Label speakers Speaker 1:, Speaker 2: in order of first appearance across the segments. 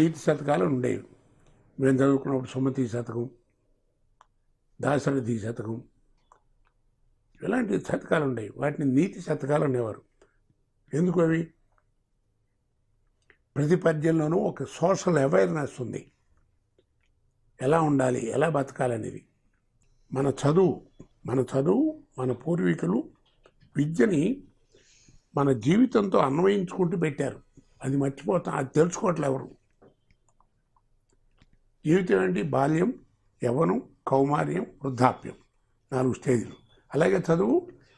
Speaker 1: నీతి శతకాలు ఉండేవి. మేము చదువుకున్నప్పుడు సుమతి శతకం, దాశరథి శతకం, ఇలాంటి శతకాలు ఉండేవి. వాటిని నీతి శతకాలు అనేవారు. ఎందుకు అవి? ప్రతి పద్యంలోనూ ఒక సోషల్ అవేర్నెస్ ఉంది. ఎలా ఉండాలి, ఎలా బతకాలనేది. మన చదువు మన పూర్వీకులు విద్యని మన జీవితంతో అన్వయించుకుంటూ పెట్టారు. అది మర్చిపోతాం, అది తెలుసుకోవట్లే ఎవరు. జీవితం ఏంటి? బాల్యం, యవ్వనం, కౌమార్యం, వృద్ధాప్యం, 4 స్టేజ్లు. అలాగే చదువు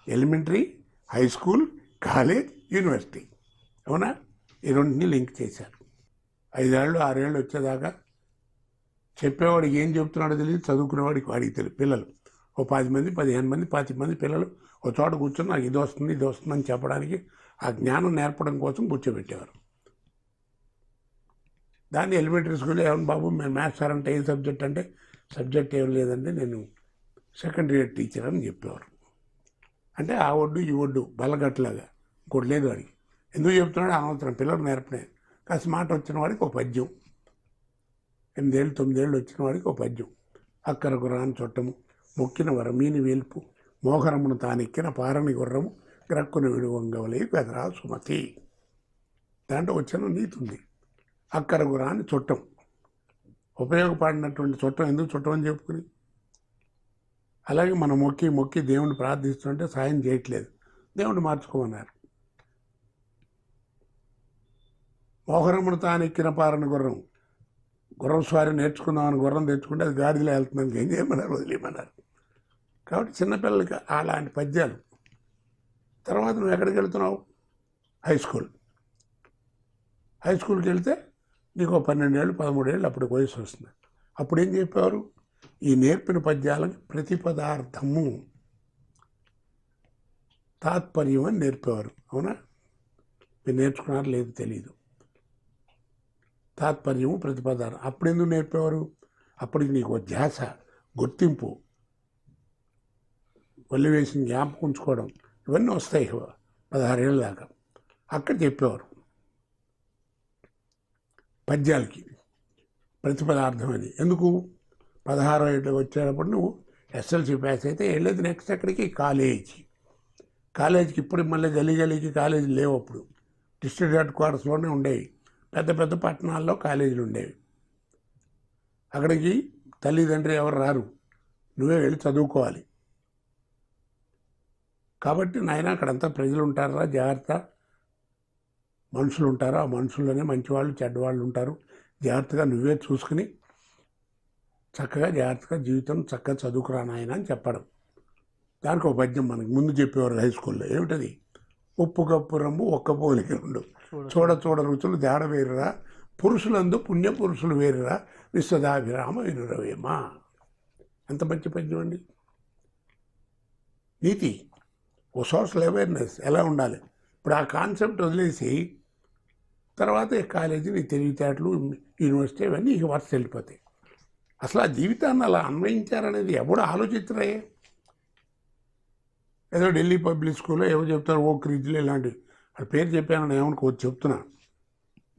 Speaker 1: elementary, high school, college, university. అవునా? ఈ రెండింటిని లింక్ చేశారు. 5 ఏళ్ళు 6 ఏళ్ళు వచ్చేదాకా చెప్పేవాడికి ఏం చెప్తున్నాడో తెలియదు, చదువుకునేవాడికి వాడికి తెలియదు. పిల్లలు ఓ 10 మంది, 15 మంది, 25 మంది పిల్లలు ఒక చోట కూర్చొని నాకు ఇది వస్తుంది అని చెప్పడానికి, ఆ జ్ఞానం నేర్పడం కోసం కూర్చోబెట్టేవారు. దాన్ని ఎలిమెంటరీ స్కూల్లో ఏమన్నా బాబు మేము మ్యాథ్స్ సార్ అంటే ఏం సబ్జెక్ట్ అంటే, సబ్జెక్ట్ ఏం లేదంటే నేను సెకండరీ ఇయర్ టీచర్ అని చెప్పేవారు. అంటే ఆ ఒడ్డు ఈ ఒడ్డు బల్లగట్లాగా ఇంకోటి లేదు వాడికి. ఎందుకు చెప్తున్నాడు? అనవసరం, పిల్లలు నేర్పనే. కాస్త మాట వచ్చిన వాడికి ఒక పద్యం, 8 ఏళ్ళు 9 ఏళ్ళు వచ్చిన వాడికి ఒక పద్యం. అక్కరకు రాని చుట్టము, మొక్కిన వరమీని వేల్పు, మోహరమును తానెక్కిన పారని గుర్రము, గ్రక్కున విడువంగవలే కదరా సుమతి. దాంట్లో వచ్చిన నీతి ఉంది. అక్కరకు రాని చుట్టం, ఉపయోగపడినటువంటి చుట్టం ఎందుకు చుట్టం అని చెప్పుకుని. అలాగే మనం మొక్కి దేవుణ్ణి ప్రార్థిస్తుంటే సాయం చేయట్లేదు, దేవుణ్ణి మార్చుకోమన్నారు. మోహరమును తానెక్కిన పారని గుర్రం స్వారీ నేర్చుకుందామని గుర్రం తెచ్చుకుంటే అది గాడిలో వెళ్తున్నాను, ఏం చేయమన్నారు? వదిలేయమన్నారు. కాబట్టి చిన్నపిల్లలకి అలాంటి పద్యాలు. తర్వాత నువ్వు ఎక్కడికి వెళ్తున్నావు? హై స్కూల్కి వెళ్తే నీకు 12 ఏళ్ళు 13 ఏళ్ళు అప్పుడు వయసు వస్తుంది. అప్పుడు ఏం చెప్పేవారు? ఈ నేర్పిన పద్యాలకి ప్రతిపదార్థము, తాత్పర్యం అని నేర్పేవారు. అవునా? మీరు నేర్చుకున్నారు లేదు తెలియదు. తాత్పర్యము, ప్రతిపదార్థం అప్పుడు ఎందుకు నేర్పేవారు? అప్పటికి నీకు ధ్యాస, గుర్తింపు, వల్లి వేసిన జ్ఞాపకం ఉంచుకోవడం, ఇవన్నీ వస్తాయి 16 ఏళ్ళ దాకా. అక్కడ చెప్పేవారు పద్యాలకి ప్రతిపదార్థం అని. ఎందుకు? 16 ఏళ్ళు వచ్చేటప్పుడు నువ్వు ఎస్ఎల్సి పాస్ అయితే వెళ్ళేది నెక్స్ట్ ఎక్కడికి? కాలేజీకి. ఇప్పుడు మళ్ళీ గలీకి కాలేజీలు లేవు. అప్పుడు డిస్ట్రిక్ట్ హెడ్ క్వార్టర్స్లోనే ఉండేవి. పెద్ద పెద్ద పట్టణాల్లో కాలేజీలు ఉండేవి. అక్కడికి తల్లిదండ్రి ఎవరు రారు, నువ్వే వెళ్ళి చదువుకోవాలి. కాబట్టి నాయన అక్కడంతా ప్రజలు ఉంటారా, జాగ్రత్త, మనుషులు ఉంటారు. ఆ మనుషుల్లోనే మంచివాళ్ళు చెడ్డవాళ్ళు ఉంటారు. జాగ్రత్తగా నువ్వే చూసుకుని జాగ్రత్తగా జీవితం చక్కగా చదువుకురా నాయన అని చెప్పడం. దానికి ఒక పద్యం మనకు ముందు చెప్పేవారు హై స్కూల్లో. ఏమిటది? ఉప్పు కప్పు రంబు ఒక్క పోలిక ఉండు, చూడ రుచులు తేడ వేరురా, పురుషులందు పుణ్యపురుషులు వేరురా, విశ్వదాభిరామ వినురవేమా. ఎంత మంచి పద్యం అండి. నీతి, ఓ సోషల్ అవేర్నెస్ ఎలా ఉండాలి. ఇప్పుడు ఆ కాన్సెప్ట్ వదిలేసి తర్వాత కాలేజీ నీ తెలివితేటలు, యూనివర్సిటీ ఇవన్నీ ఇక వరుస వెళ్ళిపోతాయి. అసలు ఆ జీవితాన్ని అలా అన్వయించారనేది ఎవడు ఆలోచిస్తారే. ఏదో ఢిల్లీ పబ్లిక్ స్కూల్లో ఏవో చెప్తారు, ఓ క్రిజ్లు ఇలాంటివి. ఆ పేరు చెప్పానని ఏమనుకోవచ్చు చెప్తున్నా.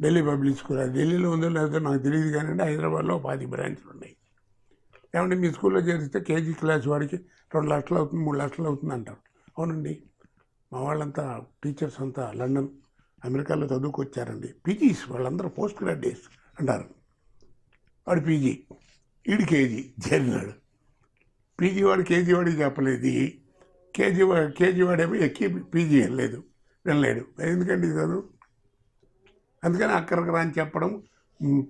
Speaker 1: ఢిల్లీ పబ్లిక్ స్కూల్ అది ఢిల్లీలో ఉందో లేదో నాకు తెలియదు, కానీ హైదరాబాద్లో 10 బ్రాంచ్లు ఉన్నాయి. ఏమంటే మీ స్కూల్లో చేరిస్తే కేజీ క్లాస్ వాడికి 2 లక్షలు అవుతుంది, 3 లక్షలు అవుతుంది అంటారు. అవునండి, మా వాళ్ళంతా టీచర్స్ అంతా లండన్, అమెరికాలో చదువుకొచ్చారండి. పీజీస్ వాళ్ళందరూ పోస్ట్ గ్రాడ్యుయేట్స్ అంటారు. వాడు పీజీ, ఈడు కేజీ చేరినాడు. పీజీ వాడు కేజీ వాడికి చెప్పలేదు, కేజీ వాడేమో ఎక్కి పీజీ వినలేడు. ఎందుకంటే ఇది చదువు. అందుకని అక్కడికి రాని చెప్పడం,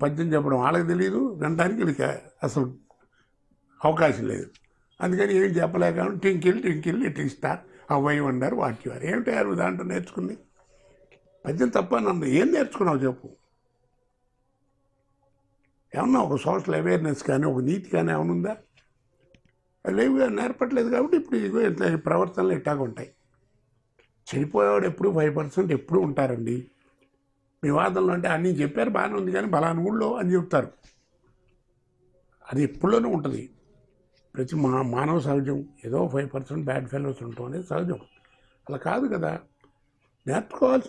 Speaker 1: పద్యం చెప్పడం వాళ్ళకి తెలియదు, వినడానికి వీళ్ళకి అసలు అవకాశం లేదు. అందుకని ఏం చెప్పలేక twinkle little star, how I wonder what you are. ఏమిటారు దాంట్లో నేర్చుకుంది? పద్యం తప్ప నన్ను ఏం నేర్చుకున్నావు చెప్పు. ఏమన్నా ఒక సోషల్ అవేర్నెస్ కానీ ఒక నీతి కానీ ఏమైనా ఉందా? లేవుగా, నేర్పట్లేదు. కాబట్టి ఇప్పుడు ఇదిగో ఇట్లా ప్రవర్తనలు ఇట్టాగా ఉంటాయి. చెడిపోయేవాడు ఎప్పుడు 5% ఎప్పుడు ఉంటారండి. మీ వాదనలో అంటే అన్నీ చెప్పారు బాగానే ఉంది, కానీ బలాని ఊళ్ళో అని చెప్తారు. అది ఎప్పుడులోనే ఉంటుంది. ప్రతి మానవ సహజం. ఏదో 5% బ్యాడ్ ఫెలోస్ ఉండటం అనేది సహజం. అలా కాదు కదా,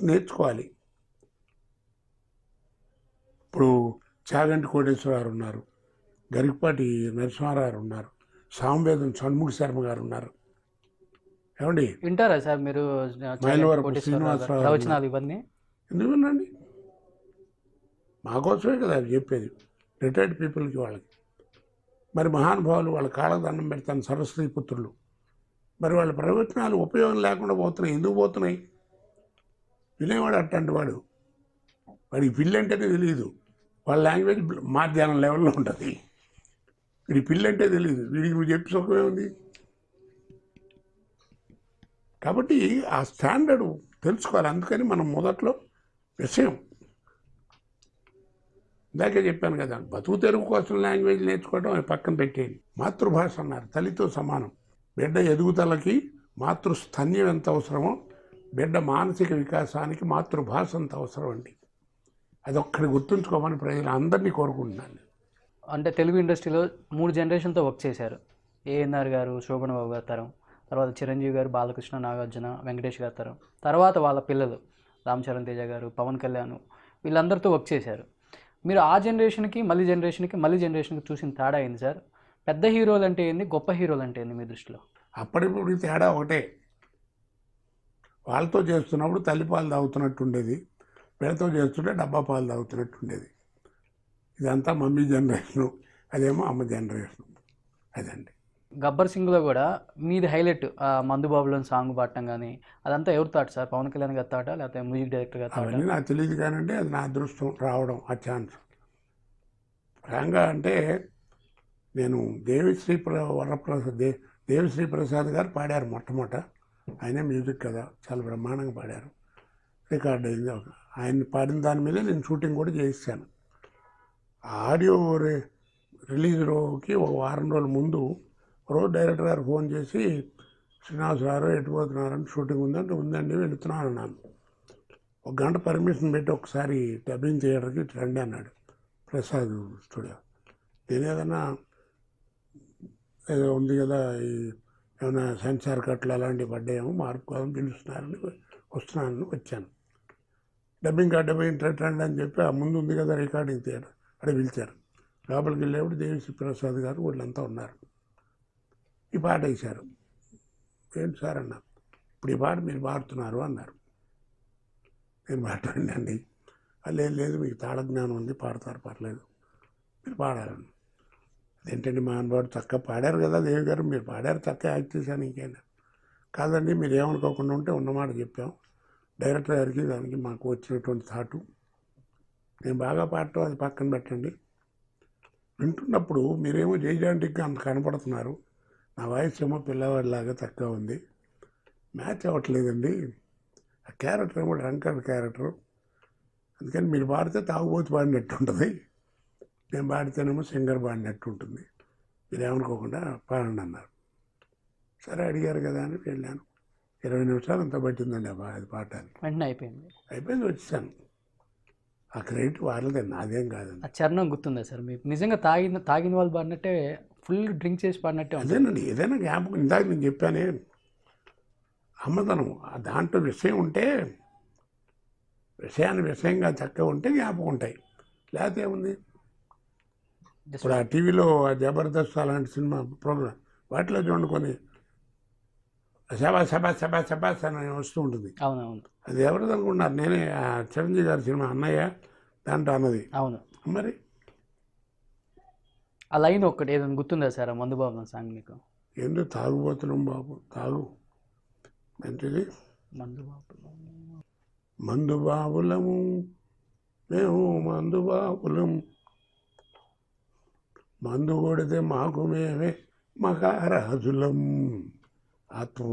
Speaker 1: నేర్చుకోవాలి. ఇప్పుడు చాగంటి కోటేశ్వరరావు ఉన్నారు, గరికపాటి నరసింహారావు ఉన్నారు, సామవేదం షణ్ముఖ శర్మ గారు ఉన్నారు. ఏమండి
Speaker 2: వింటారా సార్ మీరు?
Speaker 1: మైలవరపు శ్రీనివాసరావు
Speaker 2: ప్రవచనాలు ఇవన్నీ
Speaker 1: ఎందుకునండి? మాకోసమే కదా అది చెప్పేది, రిటైర్డ్ పీపుల్కి వాళ్ళకి. మరి మహానుభావులు వాళ్ళ కాళ్ళకు దండం పెడతాను, సరస్వతి పుత్రులు. మరి వాళ్ళ ప్రవచనాలు ఉపయోగం లేకుండా పోతున్నాయి. ఎందుకు పోతున్నాయి? వినేవాడు అట్టంటి వాడికి పిల్లి అంటేనే తెలియదు. వాళ్ళ లాంగ్వేజ్ మాధ్యాహ్నం లెవెల్లో ఉంటుంది. వీడి పిల్లి అంటే తెలియదు, వీడికి నువ్వు చెప్పి సుఖమే ఉంది. కాబట్టి ఆ స్టాండర్డు తెలుసుకోవాలి. అందుకని మనం మొదట్లో విషయం ఇందాకే చెప్పాను కదా, బతుకు తెరుగు కోసం లాంగ్వేజ్ నేర్చుకోవడం అది పక్కన పెట్టేయండి. మాతృభాష అన్నారు, తల్లితో సమానం. బిడ్డ ఎదుగుదలకి మాతృస్థన్యం ఎంత అవసరమో బిడ్డ మానసిక వికాసానికి మాతృభాష అంత అవసరం అండి. అదొక్కడి గుర్తుంచుకోమని ప్రజలు అందరినీ కోరుకుంటున్నాను.
Speaker 2: అంటే తెలుగు ఇండస్ట్రీలో 3 జనరేషన్తో వర్క్ చేశారు. ఏఎన్ఆర్ గారు, శోభన్ బాబు గారి తరం, తర్వాత చిరంజీవి గారు, బాలకృష్ణ, నాగార్జున, వెంకటేష్ గారి తరం, తర్వాత వాళ్ళ పిల్లలు రామ్ చరణ్ తేజ గారు, పవన్ కళ్యాణ్, వీళ్ళందరితో వర్క్ చేశారు. మీరు ఆ జనరేషన్కి మళ్ళీ జనరేషన్కి చూసిన తేడా ఏంది సార్? పెద్ద హీరోలు అంటే ఏంది, గొప్ప హీరోలు అంటే ఏంది మీ దృష్టిలో?
Speaker 1: అప్పటిప్పుడు తేడా ఒకటే. వాళ్ళతో చేస్తున్నప్పుడు తల్లిపాలు తాగుతున్నట్టు ఉండేది, వీళ్ళతో చేస్తుంటే డబ్బా పాలు తాగుతున్నట్టు ఉండేది. ఇదంతా మమ్మీ జనరేషను, అదేమో అమ్మ జనరేషను. అదండి.
Speaker 2: గబ్బర్ సింగ్లో కూడా మీది హైలైట్, మందుబాబులోని సాంగ్ పాడటం కానీ అదంతా ఎవరు తాట సార్? పవన్ కళ్యాణ్ గారు తాట, లేకపోతే మ్యూజిక్ డైరెక్టర్ గారు తాట?
Speaker 1: అవన్నీ నాకు తెలియదు కానండి, అది నా అదృష్టం రావడం, ఆ ఛాన్స్. ఫ్రాంక్గా అంటే నేను దేవిశ్రీ ప్రసాద్ గారు పాడారు మొట్టమొదట. ఆయనే మ్యూజిక్ కదా, చాలా బ్రహ్మాండంగా పాడారు. రికార్డ్ అయింది. ఆయన పాడిన దాని మీద నేను షూటింగ్ కూడా చేయిస్తాను. ఆడియో రిలీజ్ రోజుకి ఒక వారం రోజుల ముందు రోజు డైరెక్టర్ గారు ఫోన్ చేసి, శ్రీనివాసరావు ఎటు పోతున్నారని, షూటింగ్ ఉందంటే ఉందండి వెళుతున్నాను అన్నాను. 1 గంట పర్మిషన్ పెట్టి ఒకసారి డబ్బింగ్ థియేటర్కి రండి అన్నాడు ప్రసాద్ స్టూడియో. నేను ఏదైనా ఏదో ఉంది కదా, ఈ ఏమైనా సెన్సార్ కట్లు అలాంటివి పడ్డాయేమో మార్పుకోవాలని పిలుస్తున్నారని వస్తున్నానని వచ్చాను. డబ్బింగ్ రండి అని చెప్పి ఆ ముందు ఉంది కదా రికార్డింగ్ థియేటర్, అక్కడ పిలిచారు. లోపలికి వెళ్ళేప్పుడు దేవిశ్రీ ప్రసాద్ గారు వీళ్ళంతా ఉన్నారు. ఈ పాట వేశారు. ఏంటి సార్ అన్నారు. ఇప్పుడు ఈ పాట మీరు పాడుతున్నారు అన్నారు. నేను పాడండి. లేదు మీకు తాళజ్ఞానం ఉంది, పాడతారు, పర్లేదు, మీరు పాడాలని. అదేంటండి మా అనుభవం చక్కగా పాడారు కదా దేవి గారు, మీరు పాడారు, చక్కగా యాక్ట్ చేశాను, ఇంకేనా? కాదండి మీరు ఏమనుకోకుండా ఉంటే ఉన్నమాట చెప్పాం డైరెక్టర్ గారికి, దానికి మాకు వచ్చినటువంటి థాటు. నేను బాగా పాడటం అది పక్కన పెట్టండి. వింటున్నప్పుడు మీరేమో జైజాంటిక్గా అంత కనపడుతున్నారు, నా వాయిస్ ఏమో పిల్లవాడిలాగా తక్కువ ఉంది, మ్యాచ్ అవ్వట్లేదండి. ఆ క్యారెక్టర్ ఏమో డ్రంకర్ క్యారెక్టరు, అందుకని మీరు పాడితే తాగుబోతు పాడినట్టు ఉంటుంది, నేను పాడితేనేమో సింగర్ పాడినట్టు ఉంటుంది, మీరు ఏమనుకోకుండా పాడండి అన్నారు. సరే అడిగారు కదా అని వెళ్ళాను. 20 నిమిషాలు అంత పట్టిందండి అది పాడటానికి.
Speaker 2: వెంటనే అయిపోయింది,
Speaker 1: వచ్చేసాను. ఆ క్రెడిట్ వాళ్ళదే, నాదేం కాదండి.
Speaker 2: ఆ చరణం గుర్తుందా సార్ మీకు? నిజంగా తాగిన వాళ్ళు పాడినట్టే, ఫుల్ డ్రింక్ చేసి పాడినట్టే.
Speaker 1: అదేనండి, ఏదైనా జ్ఞాపకం. ఇందాక నేను చెప్పానే అమ్మతనం, దాంట్లో విషయం ఉంటే, విషయంగా చక్కగా ఉంటే జ్ఞాపకం ఉంటాయి, లేకపోతే ఏముంది. ఇప్పుడు ఆ టీవీలో జబర్దస్త్ అలాంటి సినిమా ప్రోగ్రామ్ వాటిలో చూడండి, కొన్ని శబాస్ అని వస్తూ ఉంటుంది.
Speaker 2: అవునవును,
Speaker 1: అది ఎవరిది అనుకుంటున్నారు? నేనే చిరంజీవి గారి సినిమా అన్నయ్య దాంట్లో అన్నది.
Speaker 2: అవును.
Speaker 1: మరి
Speaker 2: ఆ లైన్ ఒక్కటి ఏదైనా గుర్తుందా సార్ మందుబాబు సాంగ్ మీకు?
Speaker 1: ఏంటో తాగుబోతున్నాం బాబు, తాగు ఏంటిది, మందుబాబులము మేము మందుబాబులం, మందు కొడితే మాకు మేమే మహారాజులం, ఆత్మ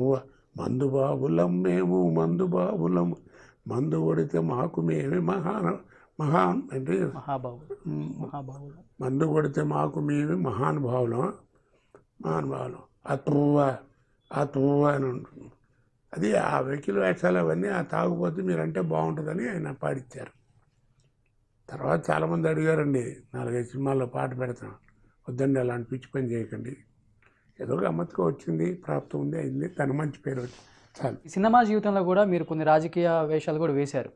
Speaker 1: మందుబాబులం మేము మందుబాబులం, మందు కొడితే మాకు మేమే మహాన్ అంటే
Speaker 2: మహాబాబు,
Speaker 1: మందు కొడితే మాకు మేమే మహానుభావులం ఆత్మ అని ఉంటుంది. అది ఆ వెకిలి వేషాలు అవన్నీ ఆ తాగుపోతే మీరంటే బాగుంటుందని ఆయన పాడిచ్చారు. తర్వాత చాలామంది అడిగారండి, 4-5 సినిమాల్లో పాట పెడతాం, వద్దండి అలాంటి పిచ్చి పని చేయకండి, ఏదో గమ్మత్తుగా వచ్చింది, ప్రాప్తం ఉంది, అయింది, తన మంచి పేరు వచ్చి చాలు.
Speaker 2: సినిమా జీవితంలో కూడా మీరు కొన్ని రాజకీయ వేషాలు కూడా వేశారు.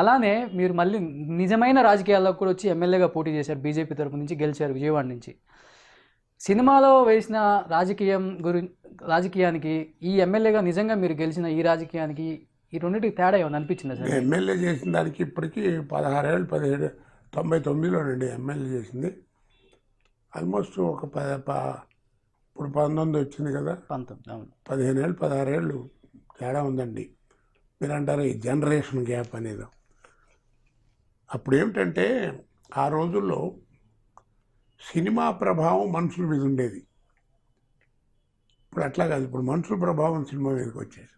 Speaker 2: అలానే మీరు మళ్ళీ నిజమైన రాజకీయాల్లోకి కూడా వచ్చి ఎమ్మెల్యేగా పోటీ చేశారు, బీజేపీ తరపు నుంచి గెలిచారు విజయవాడ నుంచి. సినిమాలో వేసిన రాజకీయానికి ఈ ఎమ్మెల్యేగా నిజంగా మీరు గెలిచిన ఈ రాజకీయానికి ఈ రెండింటికి తేడా ఏమైనా అనిపించిందా సార్?
Speaker 1: ఎమ్మెల్యే చేసిన దానికి ఇప్పటికీ 16 ఏళ్ళు, 17 99లోనండి ఎమ్మెల్యే చేసింది. ఆల్మోస్ట్ ఒక ఇప్పుడు 19 వచ్చింది కదా,
Speaker 2: 19 అవును.
Speaker 1: 15 ఏళ్ళు 16 ఏళ్ళు తేడా ఉందండి. మీరు అంటారు ఈ జనరేషన్ గ్యాప్ అనేది. అప్పుడు ఏమిటంటే ఆ రోజుల్లో సినిమా ప్రభావం మనుషుల మీద ఉండేది. ఇప్పుడు అట్లా కాదు, ఇప్పుడు మనుషుల ప్రభావం సినిమా మీదకి వచ్చేసి.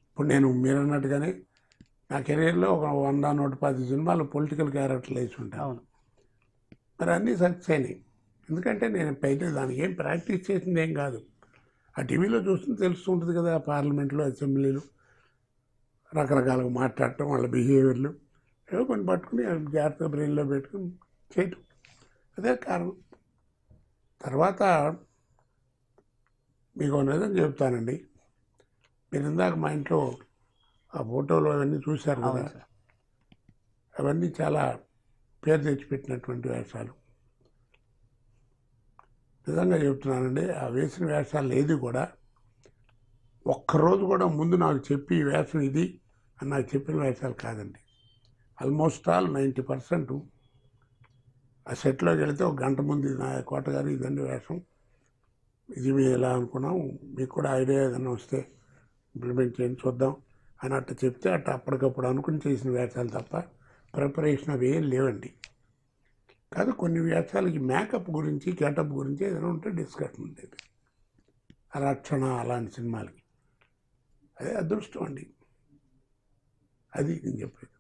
Speaker 1: ఇప్పుడు నేను మీరు అన్నట్టుగానే నా కెరీర్లో ఒక 100, 110 సినిమాలు పొలిటికల్ క్యారెక్టర్లు వేసి ఉంటాను.
Speaker 2: అవును.
Speaker 1: మరి అన్నీ సక్సెస్ అయినాయి. ఎందుకంటే నేను పైతే దానికి ఏం ప్రాక్టీస్ చేసింది ఏం కాదు. ఆ టీవీలో చూస్తుంది తెలుస్తుంటుంది కదా, పార్లమెంట్లో, అసెంబ్లీలు రకరకాలుగా మాట్లాడటం, వాళ్ళ బిహేవియర్లు ఏవో కొన్ని పట్టుకుని జాగ్రత్తగా బ్రెయిన్లో పెట్టుకుని చేయటం, అదే కారణం. తర్వాత మీకు నిజం చెప్తానండి, మీరు ఇందాక మా ఇంట్లో ఆ ఫోటోలు అవన్నీ చూశారు కదా,
Speaker 2: అవును సార్.
Speaker 1: అవన్నీ చాలా పేరు తెచ్చిపెట్టినటువంటి వేషాలు. నిజంగా చెప్తున్నానండి, ఆ వేసిన వేషాలు ఏది కూడా ఒక్కరోజు కూడా ముందు నాకు చెప్పి ఈ వేషం ఇది అని నాకు చెప్పిన వేషాలు కాదండి. ఆల్మోస్ట్ ఆల్ 90% ఆ సెట్లోకి వెళితే ఒక గంట ముందు నా కోటగారు ఇదండి వేషం, ఇది మేము ఎలా అనుకున్నాం, మీకు కూడా ఐడియా ఏదైనా వస్తే ఇంప్లిమెంట్ చేయండి చూద్దాం అన్నట్టు చెప్తే అట్లా అప్పటికప్పుడు అనుకుని చేసిన వేషాలు తప్ప ప్రిపరేషన్ అవి ఏం లేవండి. కాదు కొన్ని వేషాలకి మేకప్ గురించి, గెటప్ గురించి ఏదైనా ఉంటే డిస్కషన్ ఉండేది. రక్షణ అలాంటి సినిమాలకి అదే అదృష్టం అండి, అది నేను చెప్పేది.